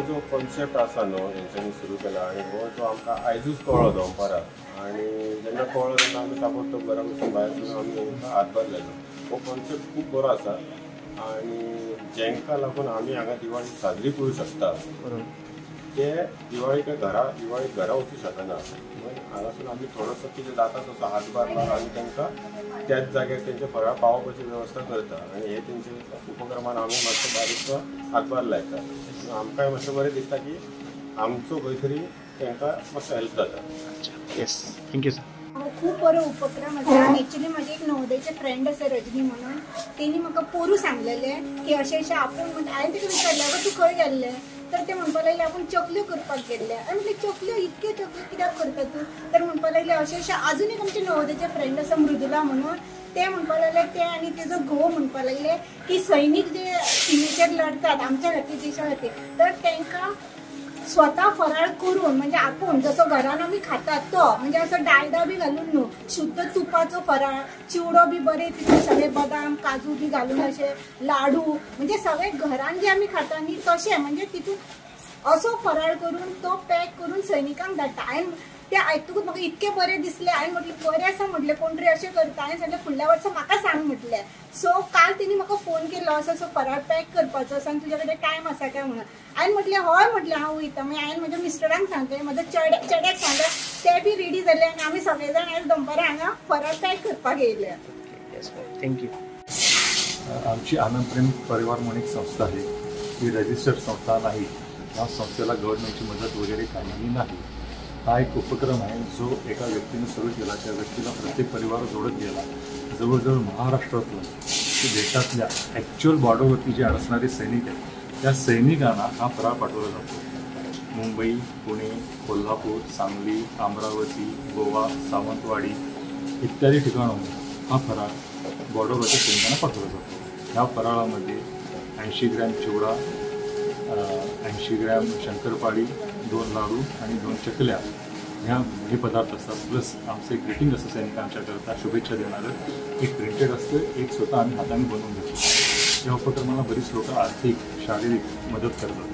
जो कॉन्सेप्ट आसा न्हू हेंच्यांनी सुरू केला आनी हो जो आमकां आयजूच कळ्ळो दनपाराक आनी जेन्ना कळ्ळो तेन्ना आमी ताबडतोब घरा बसून भायर सरून आमी तांकां हातभार लायलो. हो कॉन्सेप्ट खूब बरो आसा आनी जेंका लागून आमी हांगा दिवाळी साजरी करूं शकता ते दिवाळीक घरा वचूं शकना. हांगासून आमी थोडोसो कितें जाता तसो हातभार लावन आमी तांकां त्याच जाग्यार तेंचे फराळ पावोवपाची वेवस्था करता आनी हे तेंचे उपक्रमान आमी मातसो बारीकसो हातभार लायता. आमकांय मातशें बरें दिसता की आमचो खंय तरी तांकां मातसो हेल्प जाता. Yes, thank you sir. खूप बरो उपक्रम आसा. एक्चुअली माझे एक नवोदयचे फ्रेंड आसा रजनी म्हणून, तेणी म्हाका पोरू सांगलेलें की अशें अशें आपूण हांवें तिका विचारलें तूं खंय गेल्लें तर ते म्हणपा लागले आपूण चकल्यो करपाक गेल्ले. आनी म्हटलें चकल्यो इतक्यो चकल्यो कित्याक करता तूं तर म्हणपा लागले अशें अशें आजून एक आमचे नवोदयचे फ्रेंड आसा मृदुला म्हणून, ते म्हणपा लागले ते आनी तेजो घोव म्हणपा लागले की सैनीक जे सीमेचेर लढतात आमच्या खातीर देशा खातीर तर तांकां स्वता फराळ करून म्हणजे आपूण जसो घरान आमी खातात तो म्हणजे असो डालडा बी घालून न्हू शुद्ध तुपाचो फराळ, चिवडो बी बरे तितून सगळे बदाम काजू बी घालून अशे लाडू म्हणजे सगळे घरान जे आमी खाता न्ही तशें म्हणजे तितून असो फराळ करून तो पॅक करून सैनिकांक धाडटा. हांवें ते आयकतकूच म्हाका इतकें बरें दिसलें. हांवें म्हटलें बरें आसा म्हटलें कोण तरी अशें करता. हांवें सांगलें फुडल्या वर्सा म्हाका सांग म्हटलें. सो काल तेणी म्हाका फोन केलो असो फराळ पॅक करपाचो सांग तुज्या कडेन टायम आसा काय म्हणून. हांवें म्हटलें हय म्हटलें हांव वयता. मागीर हांवें म्हज्या मिस्टरांक सांगलें म्हज्या चेड्याक सांगलें ते बी रेडी जाले आनी आमी सगळे जाण आयज दनपारां हांगा फराळ पॅक करपाक येयले. थँक्यू. आमची आनंद प्रेम परिवार म्हणून एक संस्था आहे. ही रजिस्टर्ड संस्था नाही. या संस्थेला गव्हर्नमेंटची मदत वगैरे काहीही नाही. हा एक उपक्रम आहे जो एका व्यक्तीने सुरू केला. त्या व्यक्तीला प्रत्येक परिवार जोडत गेला. जवळजवळ महाराष्ट्रातून देशातल्या ॲक्च्युअल बॉर्डरवरती जे असणारे सैनिक आहेत त्या सैनिकांना हा फराळ पाठवला जातो. मुंबई, पुणे, कोल्हापूर, सांगली, अमरावती, गोवा, सावंतवाडी इत्यादी ठिकाणाहून हा फराळ बॉर्डरवरच्या सैनिकांना पाठवला जातो. ह्या फराळामध्ये 80 ग्रॅम चिवडा, 80 ग्रॅम शंकरपाळी, 2 लाडू आणि 2 चकल्या हे पदार्थ असतात. प्लस आमचं एक ग्रीटिंग असतं सैनिकांच्याकरता शुभेच्छा देणारं एक प्रिंटेड असतं, एक स्वतः आम्ही हाताने बनवून घेतो. या उपक्रमाला बरीच लोक आर्थिक शारीरिक मदत करतात.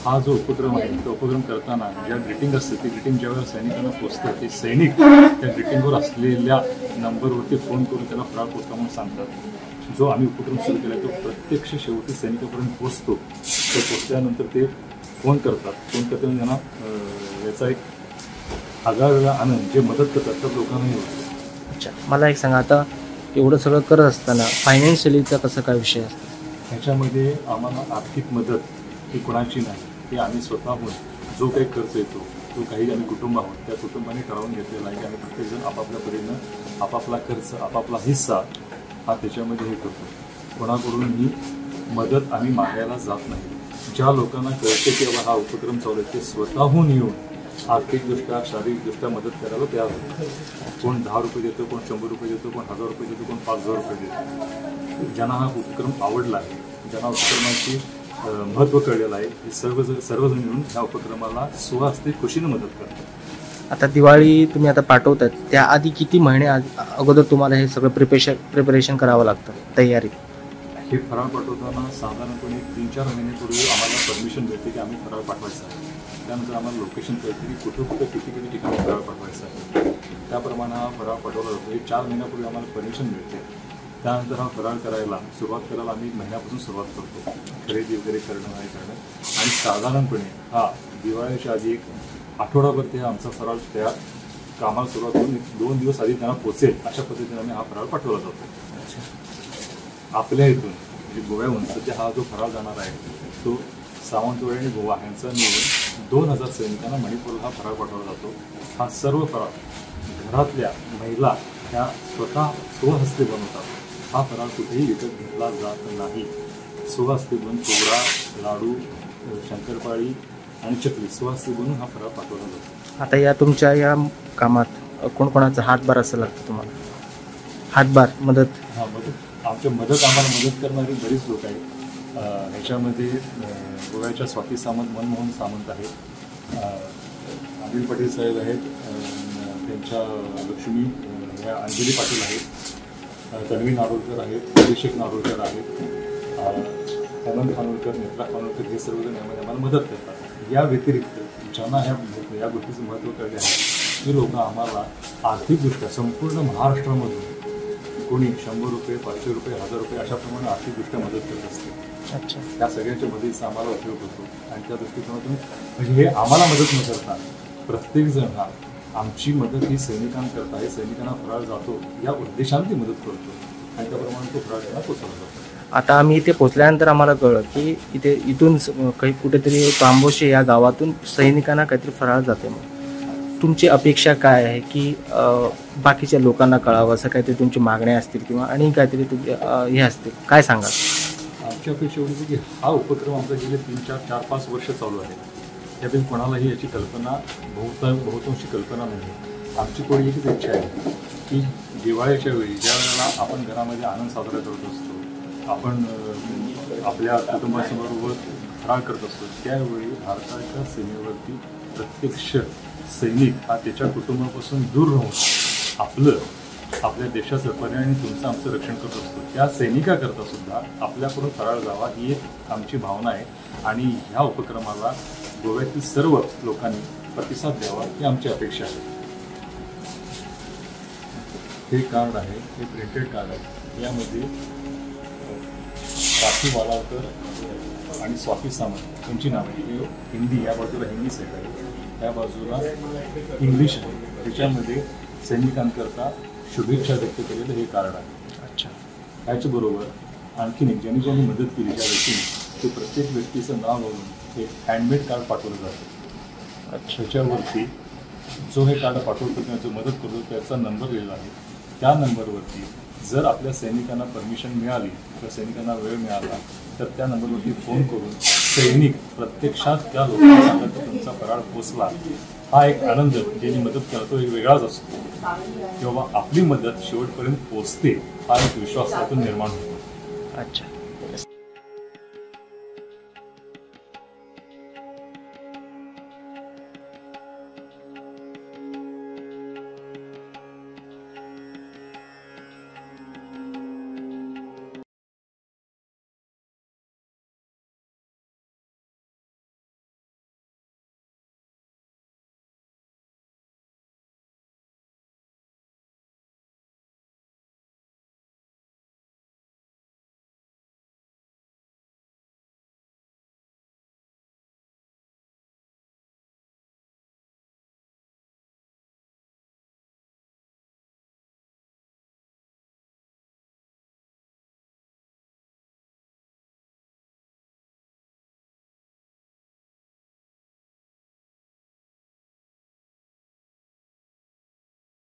हा जो उपक्रम आहे तो उपक्रम करताना ज्या ग्रीटिंग असते ती ग्रीटिंग ज्यावेळेला सैनिकांना पोचतं ते सैनिक त्या ग्रीटिंगवर असलेल्या नंबरवरती फोन करून त्याला फराळ पोचता म्हणून सांगतात. जो आम्ही उपक्रम सुरू केला तो प्रत्यक्ष शेवटी सैनिकापर्यंत पोचतो. तो पोचल्यानंतर ते फोन करतात. फोन करताना त्यांना याचा एक आगळा आनंद जे मदत करतात तर लोकांनाही होतो. अच्छा, मला एक सांगा, आता एवढं सगळं करत असताना फायनान्शियलीचा कसा काय विषय असतो? ह्याच्यामध्ये आम्हाला आर्थिक मदत ही कोणाची नाही. ही आम्ही स्वतःहून जो काही खर्च येतो तो काही आम्ही कुटुंब आहोत त्या कुटुंबाने ठरवून घेतलेला आहे की आम्ही प्रत्येकजण आपापल्या परीनं आपापला खर्च आपापला हिस्सा हा त्याच्यामध्ये हे करतो. कोणाकडून ही मदत आम्ही मागायला जात नाही. ज्या लोकांना कळते की बाबा हा उपक्रम चालू आहे ते स्वतःहून येऊन आर्थिकदृष्ट्या शारीरिकदृष्ट्या मदत करायला तयार होतो. कोण 10 रुपये देतो, कोण 100 रुपये देतो, कोण 1000 रुपये देतो, कोण 5000 रुपये देतो. ज्यांना हा उपक्रम आवडला आहे, ज्यांना उपक्रमाची महत्त्व कळलेलं आहे, हे सर्वजण मिळून ह्या उपक्रमाला स्वहस्ते खुशीने मदत करतात. आता दिवाळी तुम्ही आता पाठवतात त्याआधी किती महिने अगोदर तुम्हाला हे सगळं प्रिपरेशन करावं लागतं तयारी? हे फराळ पाठवताना साधारणपणे 3-4 महिन्यापूर्वी आम्हाला परमिशन मिळते की आम्ही फराळ पाठवायचा आहे. त्यानंतर आम्हाला लोकेशन कळते की कुठं किती ठिकाणी फराळ पाठवायचा आहे. त्याप्रमाणे हा फराळ पाठवला जातो. हे 4 महिन्यापूर्वी आम्हाला परमिशन मिळते. त्यानंतर हा फराळ सुरुवात करायला आम्ही महिन्यापासून सुरुवात करतो. खरेदी वगैरे करणं नाही करणं आणि साधारणपणे हा दिवाळीच्या आधी एक आठवडाभर ते आमचा फराळ त्या कामाला सुरुवात करून 2 दिवस आधी त्यांना पोचेल अशा पद्धतीने आम्ही हा फराळ पाठवला जातो. आपल्या इथून म्हणजे गोव्याहून सध्या हा जो फराळ जाणार आहे तो सावंतवाडी आणि गोवा यांचा मिळून 2000 सैनिकांना मणिपूरला हा फराळ पाठवला जातो. हा सर्व फराळ घरातल्या महिला ह्या स्वतः स्वहस्ते बनवतात. हा फराळ कुठेही विकत घेतला जात नाही. स्वहस्ते बनवून चिवडा, लाडू, शंकरपाळी आणि चकली स्वहस्ते बनवून हा फराळ पाठवला जातो. आता या तुमच्या या कामात कोणकोणाचा हातभार असं लागतं तुम्हाला? हातभार मदत? हा, आम्हाला मदत करणारी बरीच लोक आहेत. ह्याच्यामध्ये गोव्याच्या स्वाती सामंत, मनमोहन सामंत आहेत, अनिल पाटील साहेब आहेत, त्यांच्या लक्ष्मी ह्या अंजली पाटील आहेत, तन्वी नारोलकर आहेत, अभिषेक नारोलकर आहेत, हेमंत खानोलकर, नेत्रा खानोलकर हे सर्वजण यामध्ये आम्हाला मदत करतात. या व्यतिरिक्त ज्यांना या गोष्टीचं महत्त्व कळले आहे ते लोक आम्हाला आर्थिकदृष्ट्या संपूर्ण महाराष्ट्रामधून कोणी 100 रुपये, 500 रुपये, 1000 रुपये अशा प्रमाणे आर्थिकदृष्ट्या मदत करत असते. अच्छा. त्या सगळ्यांच्या मदतीचा आम्हाला उपयोग होतो आणि त्या दृष्टिकोनातून म्हणजे हे आम्हाला मदत न करता प्रत्येकजण हा आमची मदत ही सैनिकांकरता आहे, सैनिकांना फराळ जातो या उद्देशाने ती मदत करतो आणि त्याप्रमाणे तो फराळ त्यांना पोचवला जातो. आता आम्ही इथे पोचल्यानंतर आम्हाला कळलं की इथून काही कुठेतरी तांबोशे या गावातून सैनिकांना काहीतरी फराळ जाते. मग तुमची अपेक्षा काय आहे की बाकीच्या लोकांना कळावं, असं काहीतरी तुमची मागण्या असतील किंवा आणि काहीतरी तुमचे हे असतील, काय सांगाल? आमची अपेक्षा एवढी की हा उपक्रम आमचा गेले 3-4-5 वर्ष चालू आहे. त्यातील कोणालाही याची कल्पना बहुतांशी कल्पना नाही. आमची कोणी एकच इच्छा आहे की दिवाळीच्या वेळी ज्या वेळेला आपण घरामध्ये आनंद साजरा करत असतो, आपण आपल्या कुटुंबासमोर फराळ करत असतो, त्यावेळी भारताच्या सीमेवरती प्रत्यक्ष सैनिक हा त्याच्या कुटुंबापासून दूर राहून आपल्या देशाचं पर्यायाने तुमचं आमचं रक्षण करत असतो. त्या सैनिकाकरता सुद्धा आपल्याकडून फराळ जावा ही एक आमची भावना आहे आणि ह्या उपक्रमाला गोव्यातील सर्व लोकांनी प्रतिसाद द्यावा ही आमची अपेक्षा आहे. हे कार्ड आहे, हे प्रिंटेड कार्ड आहे. यामध्ये राखी वालावकर आणि स्वाती सामंत यांची नावे आहे. हिंदी, या बाजूला हिंदी सेट आहे, त्या बाजूला इंग्लिश आहे. त्याच्यामध्ये सैनिकांकरता शुभेच्छा व्यक्त केलेलं हे कार्ड आहे. अच्छा. याच्याबरोबर आणखीन एक ज्यांनी मदत केली त्या व्यक्तीने ते प्रत्येक व्यक्तीचं नाव घालून एक हँडमेड कार्ड पाठवलं जातं. अच्छा. त्याच्यावरती जो हे कार्ड पाठवतो किंवा जो मदत करतो त्याचा नंबर दिलेला आहे. त्या नंबरवरती जर आपल्या सैनिकांना परमिशन मिळाली किंवा सैनिकांना वेळ मिळाला तर त्या नंबरवरती फोन करून सैनिक प्रत्यक्षात त्या लोकांना सांगत की तुमचा फराळ पोचला. हा एक आनंद ज्यांनी मदत केला तो एक वेगळाच असतो किंवा आपली मदत शेवटपर्यंत पोचते हा एक विश्वास त्यातून निर्माण होतो. अच्छा.